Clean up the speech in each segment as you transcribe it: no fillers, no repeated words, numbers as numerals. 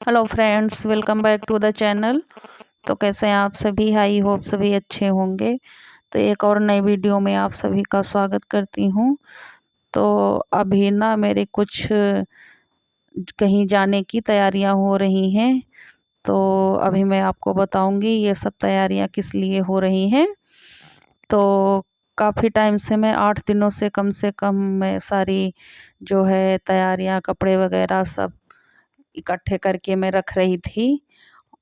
Hello friends, welcome back to the channel. तो कैसे हैं आप सभी? आई होप सभी अच्छे होंगे। तो एक और नई वीडियो में आप सभी का स्वागत करती हूँ। तो अभी ना मेरे कुछ कहीं जाने की तैयारियां हो रही हैं। तो अभी मैं आपको बताऊंगी ये सब तैयारियां किस लिए हो रही हैं। तो काफ़ी टाइम से मैं 8 दिनों से कम मैं सारी जो है तैयारियां, कपड़े वगैरह सब इकट्ठे करके मैं रख रही थी।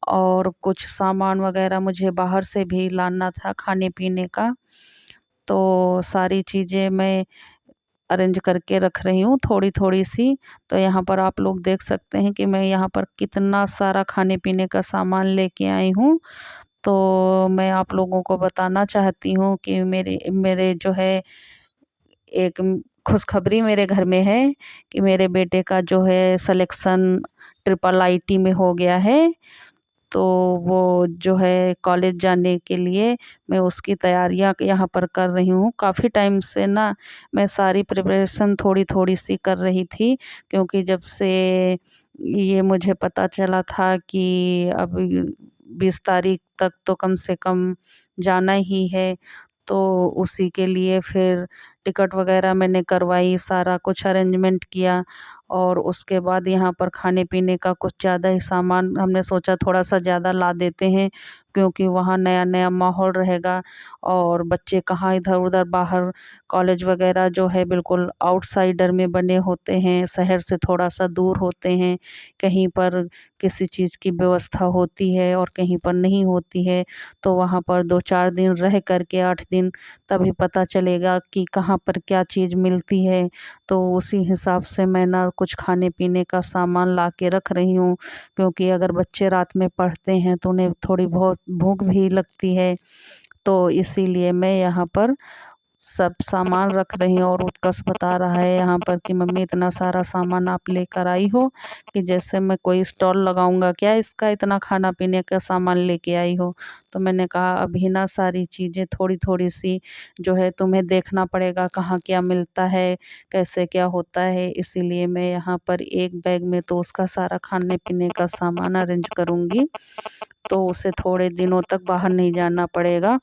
और कुछ सामान वगैरह मुझे बाहर से भी लाना था खाने पीने का। तो सारी चीज़ें मैं अरेंज करके रख रही हूँ थोड़ी-थोड़ी सी। तो यहाँ पर आप लोग देख सकते हैं कि मैं यहाँ पर कितना सारा खाने पीने का सामान लेके आई हूँ। तो मैं आप लोगों को बताना चाहती हूँ कि मेरे मेरे जो है एक खुशखबरी मेरे घर में है कि मेरे बेटे का जो है सिलेक्शन ट्रिपल आईटी में हो गया है। तो वो जो है कॉलेज जाने के लिए मैं उसकी तैयारियां यहाँ पर कर रही हूँ। काफ़ी टाइम से ना मैं सारी प्रिपरेशन थोड़ी-थोड़ी सी कर रही थी, क्योंकि जब से ये मुझे पता चला था कि अब 20 तारीख तक तो कम से कम जाना ही है। तो उसी के लिए फिर टिकट वगैरह मैंने करवाई, सारा कुछ अरेंजमेंट किया। और उसके बाद यहाँ पर खाने-पीने का कुछ ज़्यादा ही सामान हमने सोचा थोड़ा-सा ज़्यादा ला देते हैं, क्योंकि वहाँ नया-नया माहौल रहेगा। और बच्चे कहाँ इधर-उधर बाहर कॉलेज वगैरह जो है बिल्कुल आउटसाइडर में बने होते हैं, शहर से थोड़ा-सा दूर होते हैं। कहीं पर किसी चीज़ की व्यवस्था होती है और कहीं पर नहीं होती है। तो वहाँ पर 2-4 दिन रह कर के 8 दिन तभी पता चलेगा कि कहाँ पर क्या चीज़ मिलती है। तो उसी हिसाब से मैं ना कुछ खाने-पीने का सामान ला के रख रही हूँ, क्योंकि अगर बच्चे रात में पढ़ते हैं तो उन्हें थोड़ी बहुत भूख भी लगती है। तो इसीलिए मैं यहाँ पर सब सामान रख रही हूँ। और उत्कर्ष बता रहा है यहाँ पर कि मम्मी इतना सारा सामान आप लेकर आई हो कि जैसे मैं कोई स्टॉल लगाऊंगा क्या, इसका इतना खाना पीने का सामान लेके आई हो। तो मैंने कहा अभी ना सारी चीज़ें थोड़ी-थोड़ी सी जो है तुम्हें देखना पड़ेगा, कहाँ क्या मिलता है, कैसे क्या होता है। इसीलिए मैं यहाँ पर एक बैग में तो उसका सारा खाने पीने का सामान अरेंज करूँगी, तो उसे थोड़े दिनों तक बाहर नहीं जाना पड़ेगा।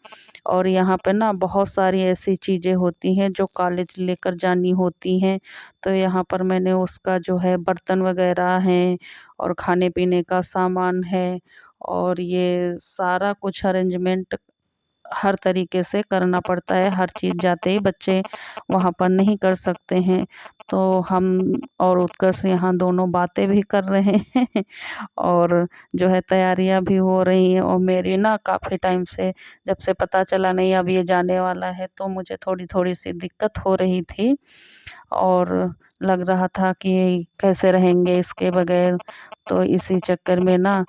और यहाँ पे ना बहुत सारी ऐसी चीज़ें होती हैं जो कॉलेज लेकर जानी होती हैं। तो यहाँ पर मैंने उसका जो है बर्तन वगैरह हैं और खाने-पीने का सामान है, और ये सारा कुछ अरेंजमेंट हर तरीके से करना पड़ता है। हर चीज़ जाते ही बच्चे वहाँ पर नहीं कर सकते हैं। तो हम और उत्कर्ष यहाँ दोनों बातें भी कर रहे हैं और जो है तैयारियाँ भी हो रही हैं। और मेरी ना काफ़ी टाइम से जब से पता चला नहीं अब ये जाने वाला है, तो मुझे थोड़ी-थोड़ी सी दिक्कत हो रही थी। और लग रहा था कि कैसे रहेंगे इसके बगैर। तो इसी चक्कर में ना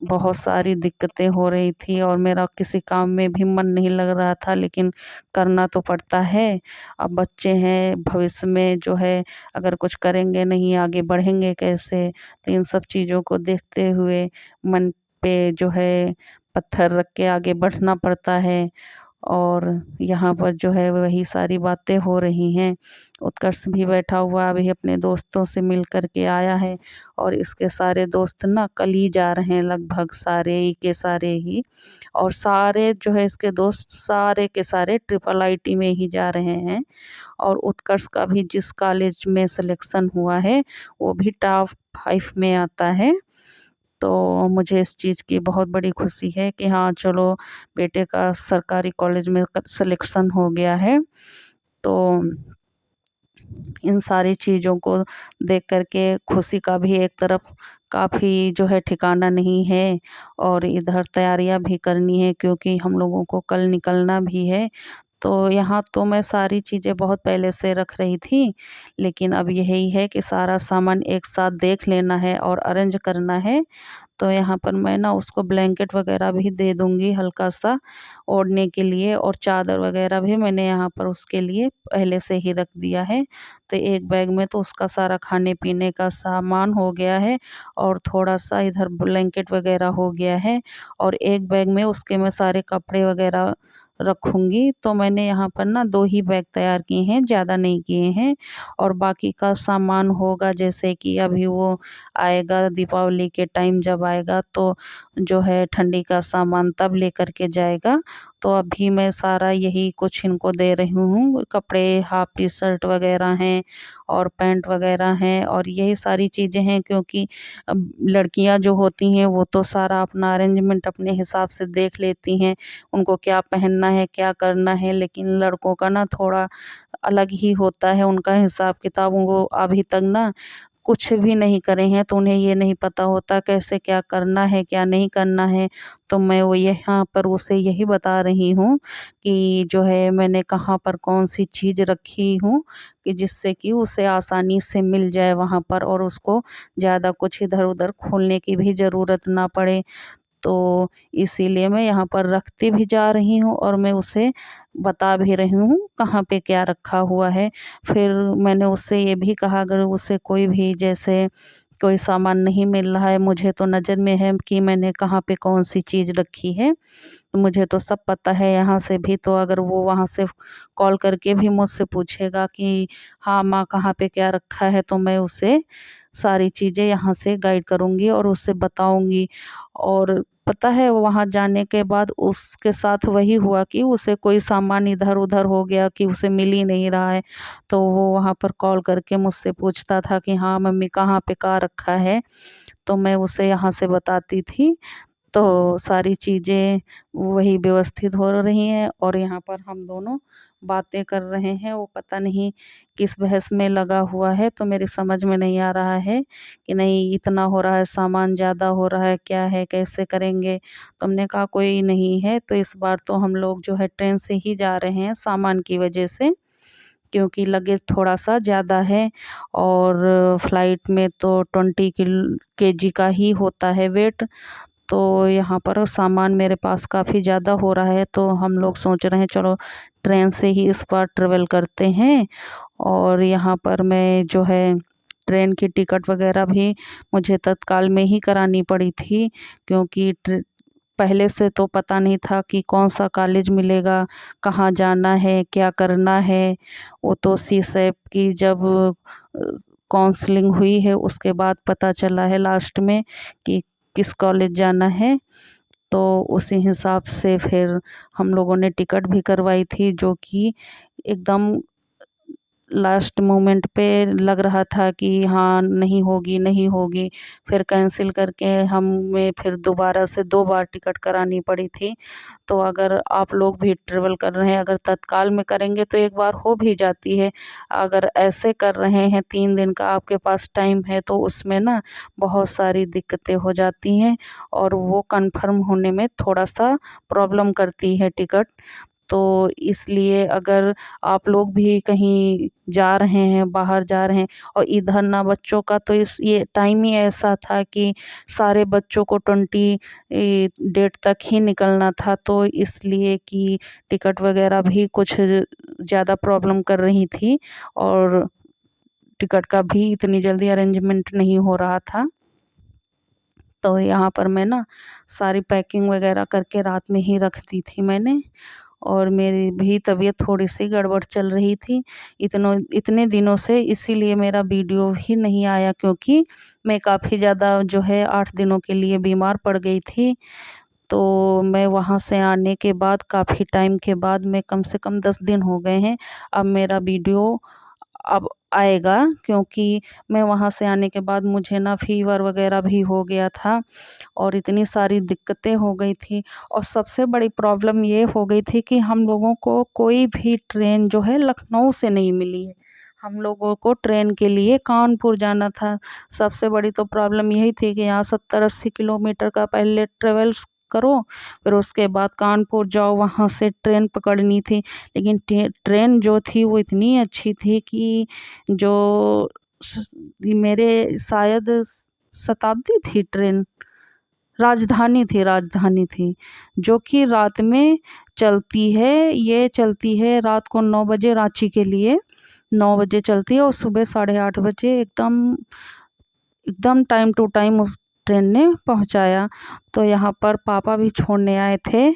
बहुत सारी दिक्कतें हो रही थी और मेरा किसी काम में भी मन नहीं लग रहा था, लेकिन करना तो पड़ता है। अब बच्चे हैं, भविष्य में जो है अगर कुछ करेंगे नहीं, आगे बढ़ेंगे कैसे? तो इन सब चीज़ों को देखते हुए मन पे जो है पत्थर रख के आगे बढ़ना पड़ता है। और यहाँ पर जो है वही सारी बातें हो रही हैं। उत्कर्ष भी बैठा हुआ अभी अपने दोस्तों से मिल कर के आया है, और इसके सारे दोस्त ना कल ही जा रहे हैं, लगभग सारे ही के सारे ही। और सारे जो है इसके दोस्त सारे के सारे ट्रिपल आईटी में ही जा रहे हैं। और उत्कर्ष का भी जिस कॉलेज में सिलेक्शन हुआ है वो भी टॉप 5 में आता है। तो मुझे इस चीज़ की बहुत बड़ी खुशी है कि हाँ चलो, बेटे का सरकारी कॉलेज में सिलेक्शन हो गया है। तो इन सारी चीज़ों को देख कर के खुशी का भी एक तरफ काफ़ी जो है ठिकाना नहीं है। और इधर तैयारियां भी करनी है, क्योंकि हम लोगों को कल निकलना भी है। तो यहाँ तो मैं सारी चीज़ें बहुत पहले से रख रही थी, लेकिन अब यही है कि सारा सामान एक साथ देख लेना है और अरेंज करना है। तो यहाँ पर मैं ना उसको ब्लैंकेट वगैरह भी दे दूँगी हल्का-सा ओढ़ने के लिए, और चादर वगैरह भी मैंने यहाँ पर उसके लिए पहले से ही रख दिया है। तो एक बैग में तो उसका सारा खाने-पीने का सामान हो गया है, और थोड़ा-सा इधर ब्लैंकेट वगैरह हो गया है। और एक बैग में उसके मैं सारे कपड़े वगैरह रखूँगी। तो मैंने यहाँ पर ना 2 ही बैग तैयार किए हैं, ज़्यादा नहीं किए हैं। और बाकी का सामान होगा, जैसे कि अभी वो आएगा दीपावली के टाइम, जब आएगा तो जो है ठंडी का सामान तब लेकर के जाएगा। तो अभी मैं सारा यही कुछ इनको दे रही हूँ, कपड़े, हाफ टी-शर्ट वग़ैरह हैं और पैंट वग़ैरह हैं और यही सारी चीज़ें हैं, क्योंकि अब लड़कियाँ जो होती हैं वो तो सारा अपना अरेंजमेंट अपने हिसाब से देख लेती हैं, उनको क्या पहनना है, क्या करना है। लेकिन लड़कों का ना थोड़ा अलग ही होता है उनका हिसाब-किताब। वो अभी तक ना कुछ भी नहीं करे हैं, तो उन्हें ये नहीं पता होता कैसे क्या करना है, क्या नहीं करना है। तो मैं वो यहाँ पर उसे यही बता रही हूँ कि जो है मैंने कहाँ पर कौन-सी चीज़ रखी हूँ, कि जिससे कि उसे आसानी से मिल जाए वहाँ पर और उसको ज़्यादा कुछ इधर-उधर खोलने की भी ज़रूरत ना पड़े। तो इसीलिए मैं यहाँ पर रखती भी जा रही हूँ और मैं उसे बता भी रही हूँ कहाँ पे क्या रखा हुआ है। फिर मैंने उससे ये भी कहा, अगर उसे कोई भी जैसे कोई सामान नहीं मिल रहा है, मुझे तो नज़र में है कि मैंने कहाँ पे कौन-सी चीज़ रखी है, मुझे तो सब पता है यहाँ से भी। तो अगर वो वहाँ से कॉल करके भी मुझसे पूछेगा कि हाँ माँ, कहाँ पे क्या रखा है, तो मैं उसे सारी चीज़ें यहाँ से गाइड करूँगी और उसे बताऊँगी। और पता है वहाँ जाने के बाद उसके साथ वही हुआ कि उसे कोई सामान इधर-उधर हो गया कि उसे मिल ही नहीं रहा है। तो वो वहाँ पर कॉल करके मुझसे पूछता था कि हाँ मम्मी, कहाँ पे क्या रखा है? तो मैं उसे यहाँ से बताती थी। तो सारी चीज़ें वही व्यवस्थित हो रही हैं और यहाँ पर हम दोनों बातें कर रहे हैं। वो पता नहीं किस बहस में लगा हुआ है, तो मेरी समझ में नहीं आ रहा है कि नहीं इतना हो रहा है, सामान ज़्यादा हो रहा है, क्या है, कैसे करेंगे? तो हमने कहा कोई नहीं है, तो इस बार तो हम लोग जो है ट्रेन से ही जा रहे हैं सामान की वजह से, क्योंकि लगेज थोड़ा-सा ज़्यादा है और फ्लाइट में तो 20 केजी का ही होता है वेट। तो यहाँ पर सामान मेरे पास काफ़ी ज़्यादा हो रहा है, तो हम लोग सोच रहे हैं चलो ट्रेन से ही इस बार ट्रेवल करते हैं। और यहाँ पर मैं जो है ट्रेन की टिकट वग़ैरह भी मुझे तत्काल में ही करानी पड़ी थी, क्योंकि पहले से तो पता नहीं था कि कौन-सा कॉलेज मिलेगा, कहाँ जाना है, क्या करना है। वो तो सीसैट की जब काउंसलिंग हुई है उसके बाद पता चला है लास्ट में कि किस कॉलेज जाना है। तो उसी हिसाब से फिर हम लोगों ने टिकट भी करवाई थी, जो कि एकदम लास्ट मोमेंट पे लग रहा था कि हाँ, नहीं होगी, नहीं होगी। फिर कैंसल करके हमें फिर दोबारा से 2 बार टिकट करानी पड़ी थी। तो अगर आप लोग भी ट्रैवल कर रहे हैं, अगर तत्काल में करेंगे तो एक बार हो भी जाती है। अगर ऐसे कर रहे हैं 3 दिन का आपके पास टाइम है, तो उसमें ना बहुत सारी दिक्कतें हो जाती हैं और वो कन्फर्म होने में थोड़ा-सा प्रॉब्लम करती है टिकट। तो इसलिए अगर आप लोग भी कहीं जा रहे हैं, बाहर जा रहे हैं और इधर ना बच्चों का तो इस ये टाइम ही ऐसा था कि सारे बच्चों को 20 डेट तक ही निकलना था, तो इसलिए कि टिकट वग़ैरह भी कुछ ज़्यादा प्रॉब्लम कर रही थी और टिकट का भी इतनी जल्दी अरेंजमेंट नहीं हो रहा था। तो यहाँ पर मैं ना सारी पैकिंग वग़ैरह करके रात में ही रख दी थी मैंने। और मेरी भी तबीयत थोड़ी-सी गड़बड़ चल रही थी इतने दिनों से, इसीलिए मेरा वीडियो भी नहीं आया, क्योंकि मैं काफ़ी ज़्यादा जो है 8 दिनों के लिए बीमार पड़ गई थी। तो मैं वहाँ से आने के बाद काफ़ी टाइम के बाद, मैं कम से कम 10 दिन हो गए हैं, अब मेरा वीडियो अब आएगा, क्योंकि मैं वहाँ से आने के बाद मुझे ना फ़ीवर वग़ैरह भी हो गया था और इतनी सारी दिक्कतें हो गई थी। और सबसे बड़ी प्रॉब्लम ये हो गई थी कि हम लोगों को कोई भी ट्रेन जो है लखनऊ से नहीं मिली है। हम लोगों को ट्रेन के लिए कानपुर जाना था। सबसे बड़ी तो प्रॉब्लम यही थी कि यहाँ 70-80 किलोमीटर का पहले ट्रेवल्स करो, फिर उसके बाद कानपुर जाओ, वहाँ से ट्रेन पकड़नी थी। लेकिन ट्रेन जो थी वो इतनी अच्छी थी कि जो स मेरे शायद शताब्दी थी ट्रेन, राजधानी थी, जो कि रात में चलती है। ये चलती है रात को 9 बजे रांची के लिए, 9 बजे चलती है और सुबह साढ़े 8 बजे एकदम एकदम टाइम टू टाइम ट्रेन ने पहुंचाया। तो यहाँ पर पापा भी छोड़ने आए थे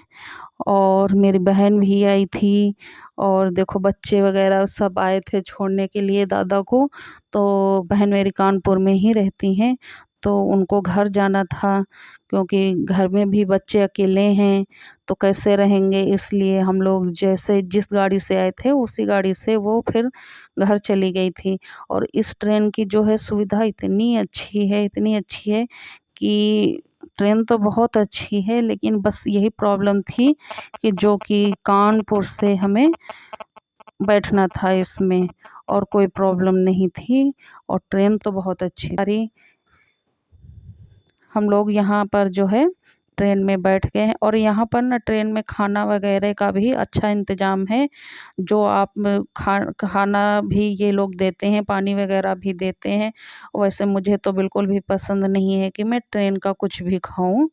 और मेरी बहन भी आई थी, और देखो बच्चे वगैरह सब आए थे छोड़ने के लिए दादा को। तो बहन मेरी कानपुर में ही रहती हैं, तो उनको घर जाना था, क्योंकि घर में भी बच्चे अकेले हैं तो कैसे रहेंगे, इसलिए हम लोग जैसे जिस गाड़ी से आए थे उसी गाड़ी से वो फिर घर चली गई थी। और इस ट्रेन की जो है सुविधा इतनी अच्छी है, इतनी अच्छी है कि ट्रेन तो बहुत अच्छी है, लेकिन बस यही प्रॉब्लम थी कि जो कि कानपुर से हमें बैठना था इसमें, और कोई प्रॉब्लम नहीं थी। और ट्रेन तो बहुत अच्छी थी। हम लोग यहाँ पर जो है ट्रेन में बैठ गए हैं, और यहाँ पर ना ट्रेन में खाना वगैरह का भी अच्छा इंतज़ाम है। जो आप खाना भी ये लोग देते हैं, पानी वगैरह भी देते हैं। वैसे मुझे तो बिल्कुल भी पसंद नहीं है कि मैं ट्रेन का कुछ भी खाऊं,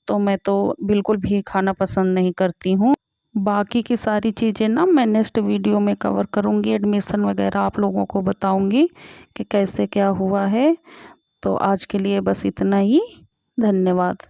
तो मैं तो बिल्कुल भी खाना पसंद नहीं करती हूँ। बाकी की सारी चीज़ें ना मैं नेक्स्ट वीडियो में कवर करूँगी, एडमिशन वगैरह आप लोगों को बताऊँगी कि कैसे क्या हुआ है। तो आज के लिए बस इतना ही। धन्यवाद।